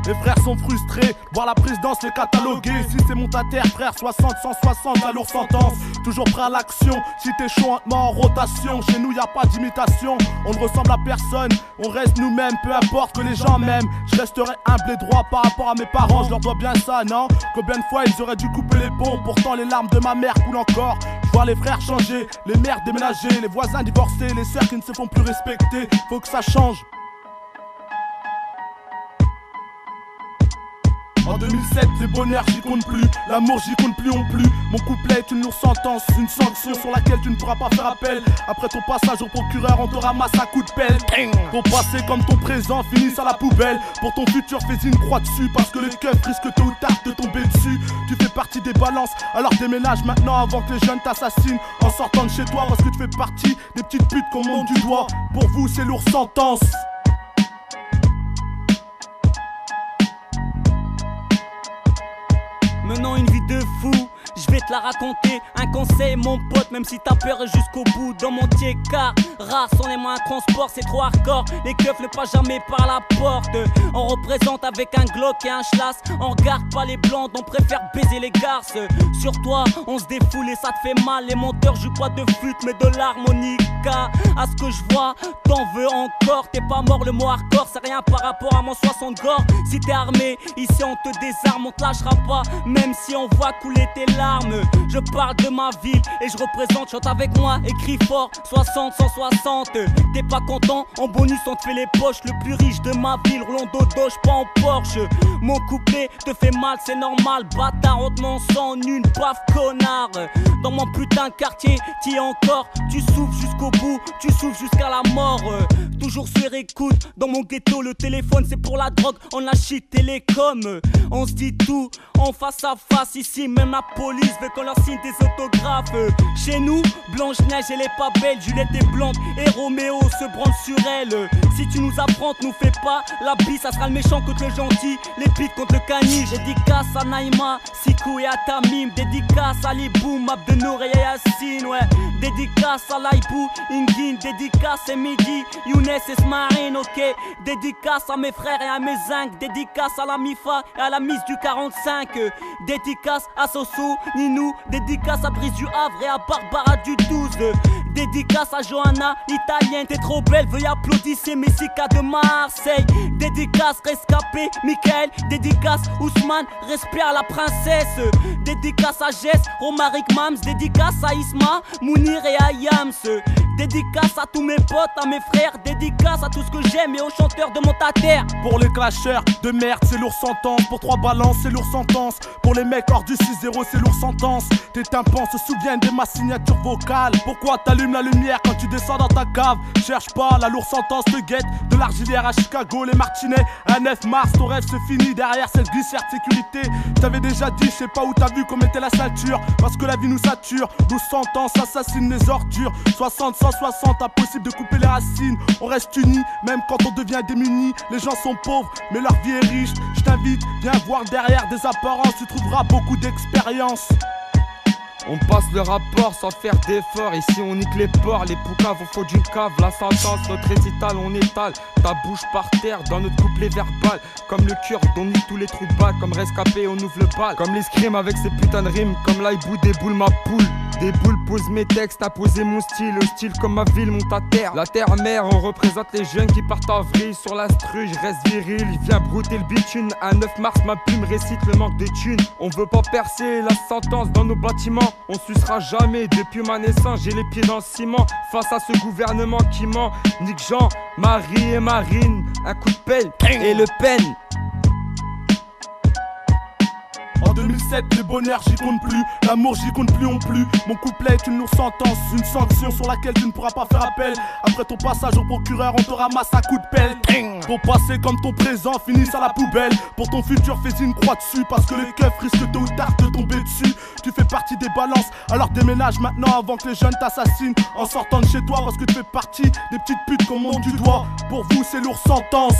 Les frères sont frustrés, voir la présidence les cataloguer. Si c'est montataire, frère, 60, 160, la lourde sentence. Toujours prêt à l'action, si t'es chaud, on te met en rotation. Chez nous, y a pas d'imitation, on ne ressemble à personne. On reste nous-mêmes, peu importe que les gens m'aiment. Je resterai humble et droit par rapport à mes parents. Je leur dois bien ça, non? Combien de fois ils auraient dû couper les ponts? Pourtant les larmes de ma mère coulent encore. Je vois les frères changer, les mères déménager, les voisins divorcer, les sœurs qui ne se font plus respecter. Faut que ça change. En 2007, les bonheurs j'y compte plus, l'amour j'y compte plus non plus. Mon couplet est une lourde sentence, une sanction sur laquelle tu ne pourras pas faire appel. Après ton passage au procureur, on te ramasse à coups de pelle. Ton passé comme ton présent finissent à la poubelle. Pour ton futur, fais une croix dessus, parce que les keufs risquent tôt ou tard de tomber dessus. Tu fais partie des balances, alors déménage maintenant avant que les jeunes t'assassinent. En sortant de chez toi, parce que tu fais partie des petites putes qu'on monte du doigt. Pour vous, c'est lourd sentence. Menant une vie de fou, je vais te la raconter. Un conseil mon pote, même si t'as peur jusqu'au bout. Dans mon car rares sont les moyens de transport, c'est trop hardcore. Les keufs ne passent jamais par la porte. On représente avec un Glock et un schlass. On regarde pas les blancs, on préfère baiser les garces. Sur toi, on se défoule et ça te fait mal. Les monteurs jouent pas de flûte mais de l'harmonica. À ce que je vois, t'en veux encore. T'es pas mort, le mot hardcore c'est rien par rapport à mon 60 gore. Si t'es armé, ici on te désarme, on te lâchera pas. Même si on voit couler tes larmes. Je parle de ma ville et je représente, chante avec moi, écris fort, 60, 160. T'es pas content, en bonus on te fait les poches. Le plus riche de ma ville, roulons dodo, pas en Porsche. Mon couplet te fait mal, c'est normal. Bâtard, on te m'en sent en une baffe, connard. Dans mon putain de quartier, t'y es encore. Tu souffres jusqu'au bout, tu souffres jusqu'à la mort. Toujours sur écoute, dans mon ghetto le téléphone c'est pour la drogue. On a shit télécom, on se dit tout en face à face. Ici même la police veut qu'on leur signe des autographes. Chez nous, Blanche-Neige elle est pas belle, Juliette est blonde et Roméo se branle sur elle. Si tu nous affrontes, nous fais pas la bise, ça sera le méchant contre le gentil, les bites contre le caniche. Dédicace à Naïma, Sikou et à Tamim. Dédicace à Liboum, Abdenour et Yassine, ouais. Dédicace à Laïbou, Ingin. Dédicace à Midi, Younes et Smarine, ok. Dédicace à mes frères et à mes zincs. Dédicace à la Mifa et à la Miss du 45. Dédicace à Soso, Ninou. Dédicace à Brice du Havre et à Barbara du 12. Dédicace à Johanna, italienne, t'es trop belle, veuille applaudir, c'est Messica de Marseille. Dédicace Rescapé, Michael. Dédicace Ousmane, respire la princesse. Dédicace à Jess, Romaric Mams. Dédicace à Isma, Mounir et à Yams. Dédicace à tous mes potes, à mes frères. Dédicace à tout ce que j'aime et aux chanteurs de Montataire. Pour les clasheurs de merde, c'est lourd sentence. Pour 3 balances, c'est lourd sentence. Pour les mecs hors du 6-0, c'est lourd sentence. Tes tympans se souviennent de ma signature vocale. Pourquoi t'allumes la lumière quand tu descends dans ta cave? Cherche pas, la lourde sentence te guette. De l'Argilière à Chicago, les Martinets. À 9 mars, ton rêve se finit derrière cette glissière de sécurité. Je t'avais déjà dit, je sais pas où t'as vu qu'on mettait la ceinture. Parce que la vie nous sature, nous sentence assassine les ordures. 60, 160, impossible de couper les racines. On reste unis, même quand on devient démunis. Les gens sont pauvres, mais leur vie est riche. Je t'invite, viens voir derrière des apparences. Tu trouveras beaucoup d'expérience. On passe le rapport sans faire d'efforts. Ici on nique les porcs, les poucaves au fond d'une cave. La sentence, notre récital, on étale ta bouche par terre dans notre couplet verbal. Comme le cœur, on nique tous les trous de balle. Comme Rescapé, on ouvre le bal. Comme l'escrime avec ses putains de rimes. Comme l'aïbou déboule ma poule. Des boules posent mes textes, t'as posé mon style. Hostile comme ma ville, monte à terre. La terre-mère, on représente les jeunes qui partent en vrille. Sur la stru, je reste viril, il vient brouter le bitume. Un 9 mars, ma plume récite le manque de thunes. On veut pas percer la sentence dans nos bâtiments. On sucera jamais, depuis ma naissance, j'ai les pieds dans le ciment. Face à ce gouvernement qui ment, nique Jean, Marie et Marine. Un coup de pelle et Le Pen. En 2007, les bonheurs j'y compte plus, l'amour j'y compte plus non plus. Mon couplet est une lourde sentence, une sanction sur laquelle tu ne pourras pas faire appel. Après ton passage au procureur, on te ramasse à coups de pelle. Ton passé comme ton présent finissent à la poubelle. Pour ton futur, fais une croix dessus, parce que les keufs risquent tôt ou tard de tomber dessus. Tu fais partie des balances, alors déménage maintenant avant que les jeunes t'assassinent. En sortant de chez toi, parce que tu fais partie des petites putes qu'on monte du doigt. Pour vous, c'est lourd sentence.